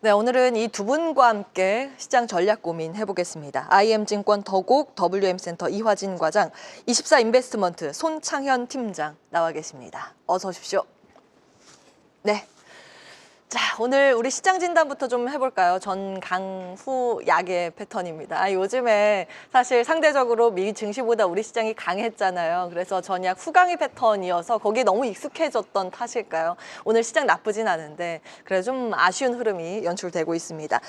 네, 오늘은 이 두 분과 함께 시장 전략 고민 해보겠습니다. IM증권 더곡 WM센터 이화진 과장, 24인베스트먼트 손창현 팀장 나와 계십니다. 어서 오십시오. 네. 자, 오늘 우리 시장 진단부터 좀 해볼까요? 전강후 약의 패턴입니다. 요즘에 사실 상대적으로 미 증시보다 우리 시장이 강했잖아요. 그래서 전약 후강의 패턴이어서 거기에 너무 익숙해졌던 탓일까요? 오늘 시장 나쁘진 않은데 그래서 좀 아쉬운 흐름이 연출되고 있습니다.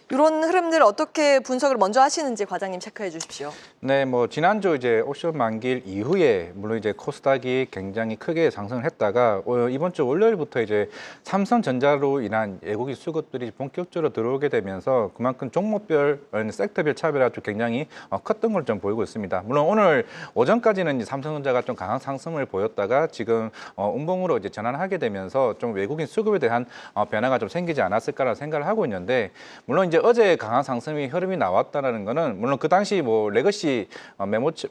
이런 흐름들 어떻게 분석을 먼저 하시는지 과장님 체크해 주십시오. 네, 뭐 지난주 이제 옵션 만기일 이후에 물론 이제 코스닥이 굉장히 크게 상승을 했다가 이번 주 월요일부터 이제 삼성전자로 인한 외국인 수급들이 본격적으로 들어오게 되면서 그만큼 종목별, 섹터별 차별화가 좀 굉장히 컸던 걸 좀 보이고 있습니다. 물론 오늘 오전까지는 이제 삼성전자가 좀 강한 상승을 보였다가 지금 운봉으로 이제 전환하게 되면서 좀 외국인 수급에 대한 변화가 좀 생기지 않았을까라는 생각을 하고 있는데, 물론 이제 어제 강한 상승의 흐름이 나왔다는 거는 물론 그 당시 뭐 레거시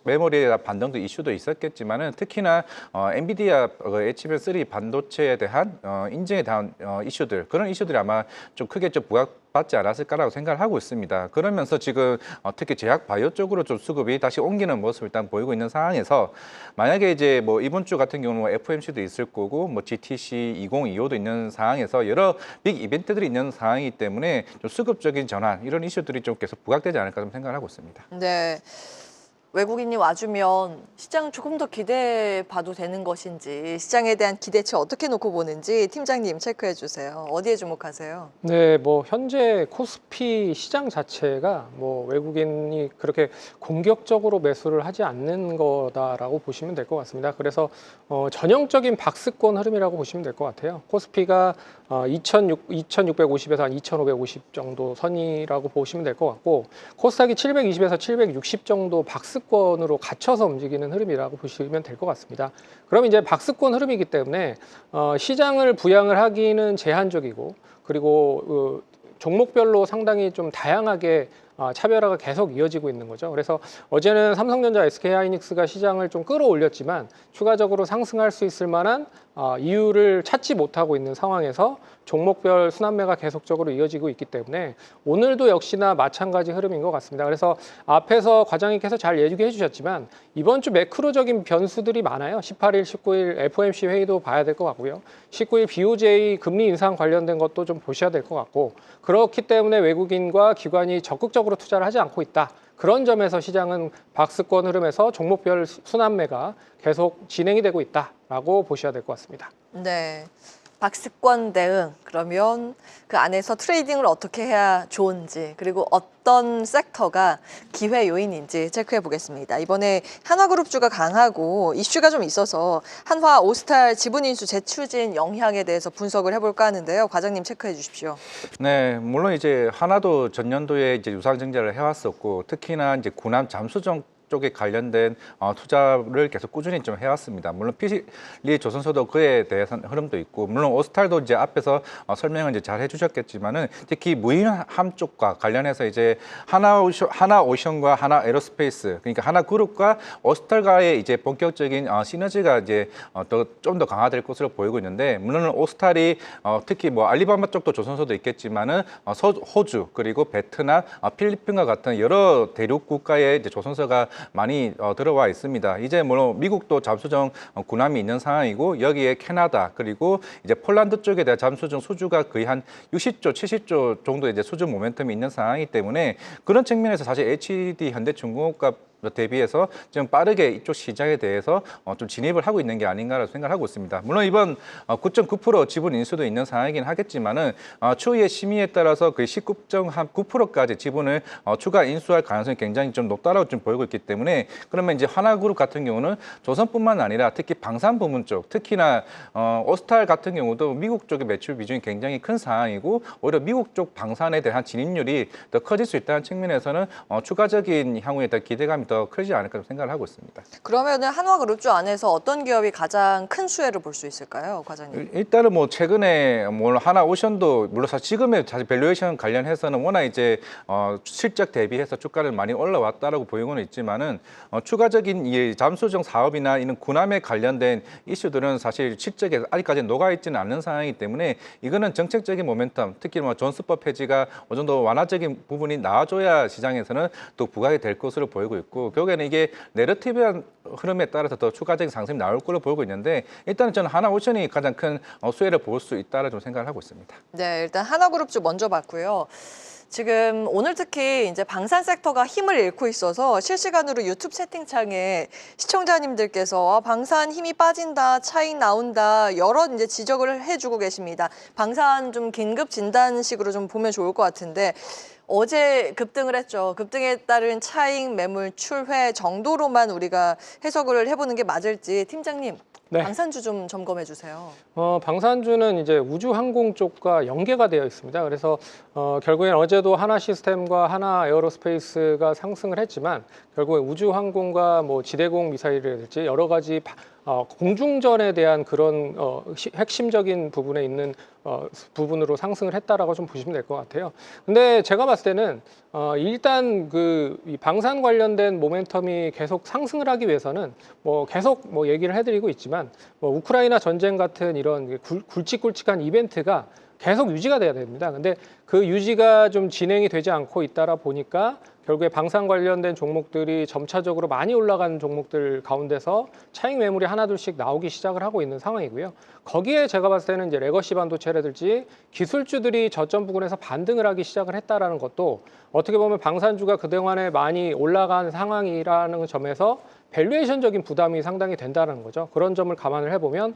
메모리에 반등도 이슈도 있었겠지만은 특히나 엔비디아 HBM3 반도체에 대한 인증에 대한 이슈들, 그런 이슈들이 아마 좀 크게 좀 부각받지 않았을까라고 생각을 하고 있습니다. 그러면서 지금 특히 제약 바이오 쪽으로 좀 수급이 다시 옮기는 모습을 일단 보이고 있는 상황에서, 만약에 이제 뭐 이번 주 같은 경우는 뭐 FOMC도 있을 거고 뭐 GTC 2025도 있는 상황에서 여러 빅 이벤트들이 있는 상황이기 때문에 좀 수급적인 전환, 이런 이슈들이 좀 계속 부각되지 않을까 좀 생각을 하고 있습니다. 네. 외국인이 와주면 시장 조금 더 기대해 봐도 되는 것인지, 시장에 대한 기대치 어떻게 놓고 보는지 팀장님 체크해 주세요. 어디에 주목하세요? 네, 뭐 현재 코스피 시장 자체가 뭐 외국인이 그렇게 공격적으로 매수를 하지 않는 거다라고 보시면 될 것 같습니다. 그래서 전형적인 박스권 흐름이라고 보시면 될 것 같아요. 코스피가 2650에서 한 2550 정도 선이라고 보시면 될 것 같고, 코스닥이 720에서 760 정도 박스권으로 갇혀서 움직이는 흐름이라고 보시면 될 것 같습니다. 그럼 이제 박스권 흐름이기 때문에 시장을 부양을 하기는 제한적이고, 그리고 종목별로 상당히 좀 다양하게 차별화가 계속 이어지고 있는 거죠. 그래서 어제는 삼성전자, SK하이닉스가 시장을 좀 끌어올렸지만 추가적으로 상승할 수 있을 만한 이유를 찾지 못하고 있는 상황에서 종목별 순환매가 계속적으로 이어지고 있기 때문에 오늘도 역시나 마찬가지 흐름인 것 같습니다. 그래서 앞에서 과장님께서 잘 얘기해 주셨지만 이번 주 매크로적인 변수들이 많아요. 18일, 19일 FOMC 회의도 봐야 될 것 같고요. 19일 BOJ 금리 인상 관련된 것도 좀 보셔야 될 것 같고, 그렇기 때문에 외국인과 기관이 적극적으로 투자를 하지 않고 있다. 그런 점에서 시장은 박스권 흐름에서 종목별 순환매가 계속 진행이 되고 있다라고 보셔야 될 것 같습니다. 네. 박스권 대응, 그러면 그 안에서 트레이딩을 어떻게 해야 좋은지, 그리고 어떤 섹터가 기회 요인인지 체크해 보겠습니다. 이번에 한화그룹주가 강하고 이슈가 좀 있어서 한화 오스탈 지분인수 재추진 영향에 대해서 분석을 해볼까 하는데요. 과장님 체크해 주십시오. 네, 물론 이제 하나도 전년도에 이제 유상증자를 해왔었고, 특히나 이제 군함 잠수정 쪽에 관련된 투자를 계속 꾸준히 좀 해왔습니다. 물론 피리 조선소도 그에 대해서 흐름도 있고, 물론 오스탈도 이제 앞에서 설명을 이제 잘 해주셨겠지만은 특히 무인함 쪽과 관련해서 이제 하나오션과 하나에로스페이스, 그러니까 하나그룹과 오스탈과의 이제 본격적인 시너지가 이제 좀 더 강화될 것으로 보이고 있는데, 물론 오스탈이 특히 뭐 알리바바 쪽도 조선소도 있겠지만은 호주, 그리고 베트남, 필리핀과 같은 여러 대륙 국가의 이제 조선소가 많이 들어와 있습니다. 이제 물론 미국도 잠수정 군함이 있는 상황이고, 여기에 캐나다, 그리고 이제 폴란드 쪽에 대한 잠수정 수주가 거의 한 60조, 70조 정도 이제 수주 모멘텀이 있는 상황이기 때문에, 그런 측면에서 사실 HD 현대중공업과 대비해서 좀 빠르게 이쪽 시장에 대해서 좀 진입을 하고 있는 게 아닌가라고 생각을 하고 있습니다. 물론 이번 9.9% 지분 인수도 있는 상황이긴 하겠지만은 추후의 심의에 따라서 거의 19.9%까지 지분을 추가 인수할 가능성이 굉장히 좀 높다라고 좀 보이고 있기 때문에, 그러면 이제 하나그룹 같은 경우는 조선뿐만 아니라 특히 방산 부문 쪽, 특히나 오스탈 같은 경우도 미국 쪽의 매출 비중이 굉장히 큰 상황이고, 오히려 미국 쪽 방산에 대한 진입률이 더 커질 수 있다는 측면에서는 추가적인 향후에 더 기대감이 부담이 더 크지 않을까 생각을 하고 있습니다. 그러면은 한화그룹주 안에서 어떤 기업이 가장 큰 수혜를 볼 수 있을까요, 과장님? 일단은 뭐 최근에 뭐 하나오션도 물론 사실 지금의 사실 밸류에이션 관련해서는 워낙 이제 실적 대비해서 주가를 많이 올라왔다라고 보이고는 있지만은 추가적인 이 잠수정 사업이나 이런 군함에 관련된 이슈들은 사실 실적에 아직까지 녹아 있지는 않는 상황이기 때문에 이거는 정책적인 모멘텀, 특히 뭐 존스법 해지가 어느 정도 완화적인 부분이 나와줘야 시장에서는 또 부각이 될 것으로 보이고 있고, 결국에는 이게 내러티브한 흐름에 따라서 더 추가적인 상승이 나올 걸로 보이고 있는데, 일단은 저는 하나오션이 가장 큰 수혜를 볼 수 있다라 좀 생각을 하고 있습니다. 네, 일단 하나그룹주 먼저 봤고요. 지금 오늘 특히 이제 방산 섹터가 힘을 잃고 있어서 실시간으로 유튜브 채팅창에 시청자님들께서 방산 힘이 빠진다, 차익 나온다, 여러 이제 지적을 해주고 계십니다. 방산 좀 긴급 진단식으로 좀 보면 좋을 것 같은데, 어제 급등을 했죠. 급등에 따른 차익, 매물, 출회 정도로만 우리가 해석을 해보는 게 맞을지 팀장님, 네. 방산주 좀 점검해 주세요. 방산주는 이제 우주항공 쪽과 연계가 되어 있습니다. 그래서 결국엔 어제도 하나시스템과 하나에어로스페이스가 상승을 했지만, 결국에 우주항공과 뭐 지대공 미사일이랄지 여러 가지 공중전에 대한 그런 핵심적인 부분에 있는 부분으로 상승을 했다라고 좀 보시면 될 것 같아요. 근데 제가 봤을 때는 일단 이 방산 관련된 모멘텀이 계속 상승을 하기 위해서는 뭐 계속 뭐 얘기를 해드리고 있지만, 뭐 우크라이나 전쟁 같은 이런 굵직굵직한 이벤트가 계속 유지가 돼야 됩니다. 근데 그 유지가 좀 진행이 되지 않고 있다라 보니까 결국에 방산 관련된 종목들이 점차적으로 많이 올라가는 종목들 가운데서 차익 매물이 하나둘씩 나오기 시작을 하고 있는 상황이고요. 거기에 제가 봤을 때는 이제 레거시 반도체라든지 기술주들이 저점 부근에서 반등을 하기 시작을 했다라는 것도 어떻게 보면 방산주가 그동안에 많이 올라간 상황이라는 점에서 밸류에이션적인 부담이 상당히 된다는 거죠. 그런 점을 감안을 해보면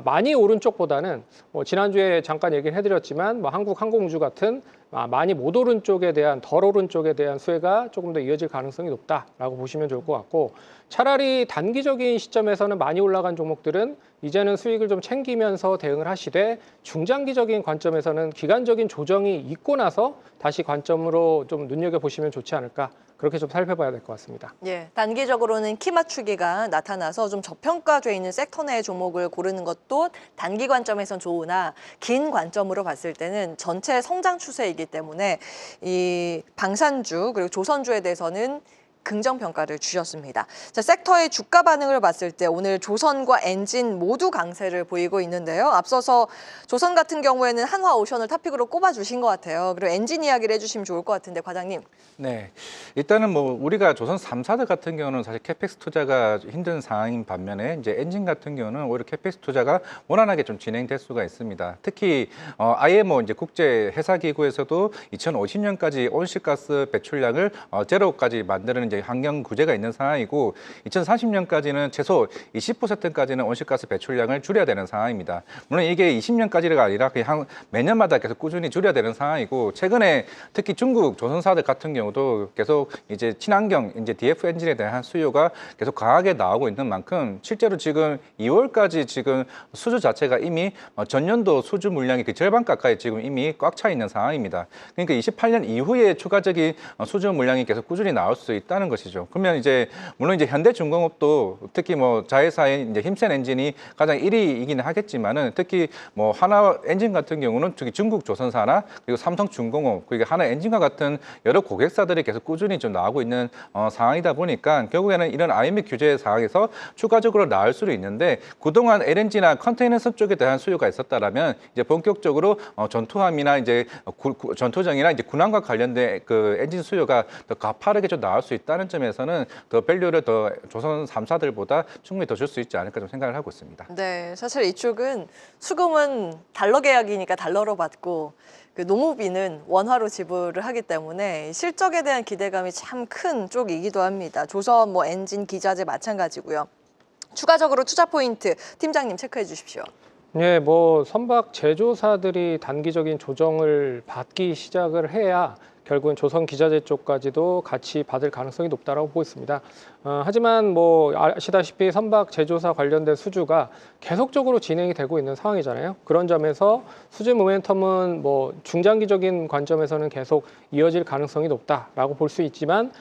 많이 오른 쪽보다는 지난주에 잠깐 얘기를 해드렸지만 뭐 한국항공우주 같은 많이 못 오른 쪽에 대한, 덜 오른 쪽에 대한 수혜가 조금 더 이어질 가능성이 높다라고 보시면 좋을 것 같고, 차라리 단기적인 시점에서는 많이 올라간 종목들은 이제는 수익을 좀 챙기면서 대응을 하시되, 중장기적인 관점에서는 기간적인 조정이 있고 나서 다시 관점으로 좀 눈여겨보시면 좋지 않을까, 그렇게 좀 살펴봐야 될 것 같습니다. 예, 단기적으로는 키 맞추기가 나타나서 좀 저평가돼 있는 섹터 내 종목을 고르는 것도 단기 관점에선 좋으나, 긴 관점으로 봤을 때는 전체 성장 추세이기 때문에 이 방산주 그리고 조선주에 대해서는 긍정평가를 주셨습니다. 자, 섹터의 주가 반응을 봤을 때 오늘 조선과 엔진 모두 강세를 보이고 있는데요. 앞서서 조선 같은 경우에는 한화오션을 탑픽으로 꼽아주신 것 같아요. 그리고 엔진 이야기를 해주시면 좋을 것 같은데, 과장님. 네, 일단은 뭐 우리가 조선 3사들 같은 경우는 사실 캐펙스 투자가 힘든 상황인 반면에, 이제 엔진 같은 경우는 오히려 캐펙스 투자가 원활하게 좀 진행될 수가 있습니다. 특히 IMO 이제 국제 회사 기구에서도 2050년까지 온실가스 배출량을 제로까지 만드는 이제 환경 구제가 있는 상황이고, 2030년까지는 최소 20%까지는 온실가스 배출량을 줄여야 되는 상황입니다. 물론 이게 20년까지가 아니라 그냥 매년마다 계속 꾸준히 줄여야 되는 상황이고, 최근에 특히 중국 조선사들 같은 경우도 계속 이제 친환경 이제 DF 엔진에 대한 수요가 계속 강하게 나오고 있는 만큼, 실제로 지금 2월까지 지금 수주 자체가 이미 전년도 수주 물량이 그 절반 가까이 지금 이미 꽉 차 있는 상황입니다. 그러니까 28년 이후에 추가적인 수주 물량이 계속 꾸준히 나올 수 있다는 것이죠. 그러면 이제 물론 이제 현대중공업도 특히 뭐 자회사인 이제 힘센 엔진이 가장 1위이기는 하겠지만은, 특히 뭐 하나 엔진 같은 경우는 특히 중국 조선사나 그리고 삼성중공업 그리고 하나 엔진과 같은 여러 고객사들이 계속 꾸준히 좀 나오고 있는 상황이다 보니까, 결국에는 이런 IMF 규제 상황에서 추가적으로 나올 수도 있는데, 그동안 LNG나 컨테이너선 쪽에 대한 수요가 있었다라면 이제 본격적으로 전투함이나 이제 전투정이나 이제 군함과 관련된 그 엔진 수요가 더 가파르게 좀 나올 수 있다는 점에서는 더 밸류를 더 조선 3사들보다 충분히 더 줄 수 있지 않을까 좀 생각을 하고 있습니다. 네, 사실 이쪽은 수금은 달러 계약이니까 달러로 받고, 그 농업인은 원화로 지불을 하기 때문에 실적에 대한 기대감이 참 큰 쪽이기도 합니다. 조선, 뭐 엔진, 기자재 마찬가지고요. 추가적으로 투자 포인트 팀장님 체크해 주십시오. 예, 뭐 선박 제조사들이 단기적인 조정을 받기 시작을 해야 결국은 조선기자재 쪽까지도 같이 받을 가능성이 높다라고 보고 있습니다. 하지만 뭐 아시다시피 선박 제조사 관련된 수주가 계속적으로 진행이 되고 있는 상황이잖아요. 그런 점에서 수주 모멘텀은 뭐 중장기적인 관점에서는 계속 이어질 가능성이 높다라고 볼 수 있지만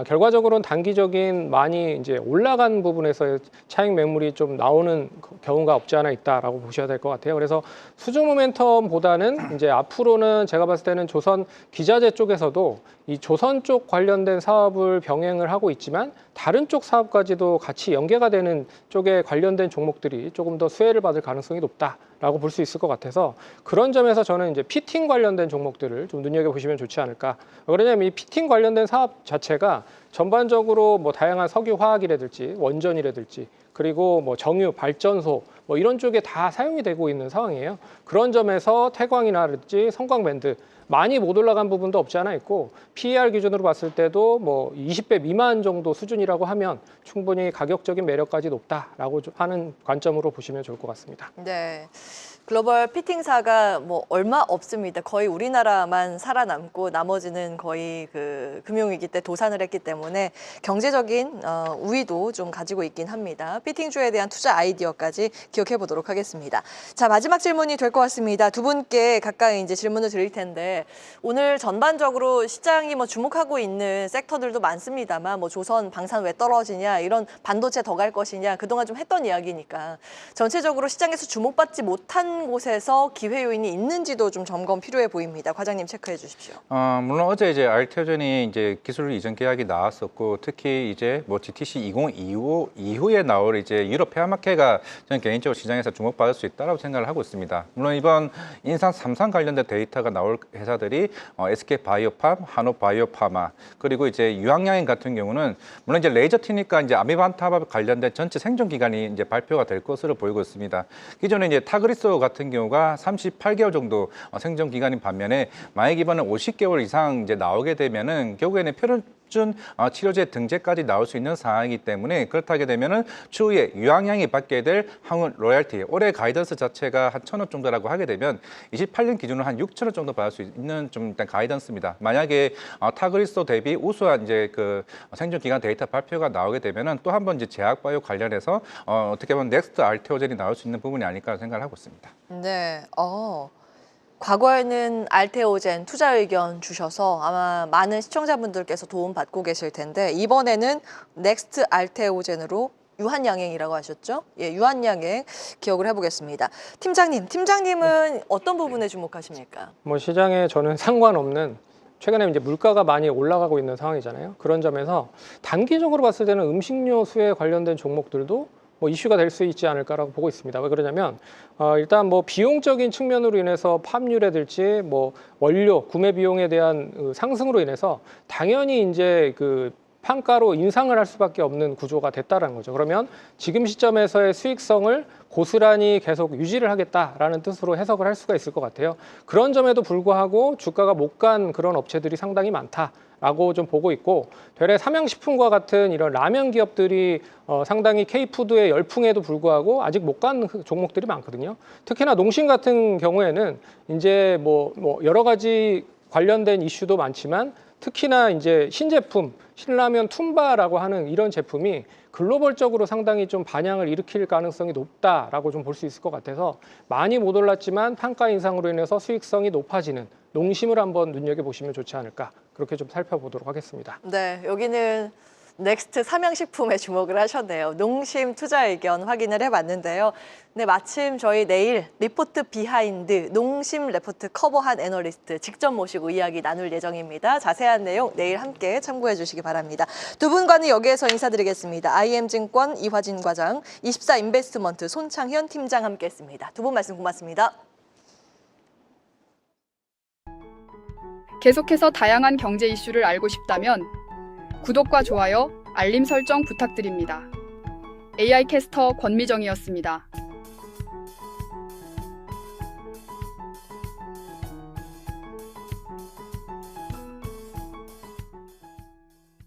결과적으로는 단기적인 많이 이제 올라간 부분에서의 차익 매물이 좀 나오는 경우가 없지 않아 있다라고 보셔야 될 것 같아요. 그래서 수주 모멘텀보다는 이제 앞으로는 제가 봤을 때는 조선 기자재 쪽에서도 이 조선 쪽 관련된 사업을 병행을 하고 있지만 다른 쪽 사업까지도 같이 연계가 되는 쪽에 관련된 종목들이 조금 더 수혜를 받을 가능성이 높다라고 볼 수 있을 것 같아서 그런 점에서 저는 이제 피팅 관련된 종목들을 좀 눈여겨보시면 좋지 않을까. 왜냐하면 이 피팅 관련된 사업 자체가 전반적으로 뭐 다양한 석유 화학이라든지 원전이라든지 그리고 뭐 정유 발전소 뭐 이런 쪽에 다 사용이 되고 있는 상황이에요. 그런 점에서 태광이라든지 성광밴드 많이 못 올라간 부분도 없지 않아 있고 PER 기준으로 봤을 때도 뭐 20배 미만 정도 수준이라고 하면 충분히 가격적인 매력까지 높다라고 하는 관점으로 보시면 좋을 것 같습니다. 네. 글로벌 피팅사가 뭐 얼마 없습니다. 거의 우리나라만 살아남고 나머지는 거의 그 금융위기 때 도산을 했기 때문에 경제적인 우위도 좀 가지고 있긴 합니다. 피팅주에 대한 투자 아이디어까지 기억해 보도록 하겠습니다. 자, 마지막 질문이 될 것 같습니다. 두 분께 가까이 이제 질문을 드릴 텐데 오늘 전반적으로 시장이 뭐 주목하고 있는 섹터들도 많습니다만 뭐 조선 방산 왜 떨어지냐 이런 반도체 더 갈 것이냐 그동안 좀 했던 이야기니까 전체적으로 시장에서 주목받지 못한 곳에서 기회 요인이 있는지도 좀 점검 필요해 보입니다. 과장님 체크해 주십시오. 물론 어제 이제 알테오젠이 이제 기술 이전 계약이 나왔었고 특히 이제 뭐 GTC 2025 이후에 나올 이제 유럽 폐화마켓가 저는 개인적으로 시장에서 주목받을 수 있다고 생각을 하고 있습니다. 물론 이번 인산 3상 관련된 데이터가 나올 회사들이 SK 바이오팜, 한호 바이오파마 그리고 이제 유황양행 같은 경우는 물론 이제 레이저 티니까 이제 아미반타밥 관련된 전체 생존 기간이 이제 발표가 될 것으로 보이고 있습니다. 기존에 이제 타그리소 같은 경우가 38개월 정도 생존 기간인 반면에 만약 이번에 50개월 이상 이제 나오게 되면은 결국에는 표준 치료제 등재까지 나올 수 있는 상황이기 때문에 그렇다게 되면은 추후에 유황양이 받게 될 항원 로열티 올해 가이던스 자체가 한 1,000원 정도라고 하게 되면 28년 기준으로 한 6,000원 정도 받을 수 있는 좀 일단 가이던스입니다. 만약에 타그리소 대비 우수한 이제 그 생존 기간 데이터 발표가 나오게 되면은 또 한 번 이제 제약바이오 관련해서 어떻게 보면 넥스트 알테오젠이 나올 수 있는 부분이 아닐까 생각을 하고 있습니다. 네. 과거에는 알테오젠 투자 의견 주셔서 아마 많은 시청자분들께서 도움 받고 계실 텐데 이번에는 넥스트 알테오젠으로 유한양행이라고 하셨죠? 예, 유한양행 기억을 해보겠습니다. 팀장님은 어떤 부분에 주목하십니까? 뭐 시장에 저는 상관없는 최근에 이제 물가가 많이 올라가고 있는 상황이잖아요. 그런 점에서 단기적으로 봤을 때는 음식료 수에 관련된 종목들도 뭐 이슈가 될 수 있지 않을까라고 보고 있습니다. 왜 그러냐면 일단 뭐 비용적인 측면으로 인해서 팜유라든지 뭐 원료 구매 비용에 대한 상승으로 인해서 당연히 이제 그 판가로 인상을 할 수밖에 없는 구조가 됐다라는 거죠. 그러면 지금 시점에서의 수익성을 고스란히 계속 유지를 하겠다라는 뜻으로 해석을 할 수가 있을 것 같아요. 그런 점에도 불구하고 주가가 못 간 그런 업체들이 상당히 많다라고 좀 보고 있고 되레 삼양식품과 같은 이런 라면 기업들이 상당히 K푸드의 열풍에도 불구하고 아직 못 간 종목들이 많거든요. 특히나 농심 같은 경우에는 이제 뭐 여러 가지 관련된 이슈도 많지만 특히나 이제 신제품, 신라면 툼바라고 하는 이런 제품이 글로벌적으로 상당히 좀 반향을 일으킬 가능성이 높다라고 좀 볼 수 있을 것 같아서 많이 못 올랐지만 판가 인상으로 인해서 수익성이 높아지는 농심을 한번 눈여겨보시면 좋지 않을까 그렇게 좀 살펴보도록 하겠습니다. 네, 여기는 넥스트 삼양식품에 주목을 하셨네요. 농심 투자 의견 확인을 해봤는데요. 네, 마침 저희 내일 리포트 비하인드 농심 레포트 커버한 애널리스트 직접 모시고 이야기 나눌 예정입니다. 자세한 내용 내일 함께 참고해 주시기 바랍니다. 두 분과는 여기에서 인사드리겠습니다. IM증권 이화진 과장, 24인베스트먼트 손창현 팀장 함께했습니다. 두 분 말씀 고맙습니다. 계속해서 다양한 경제 이슈를 알고 싶다면 구독과 좋아요, 알림 설정 부탁드립니다. AI 캐스터 권미정이었습니다.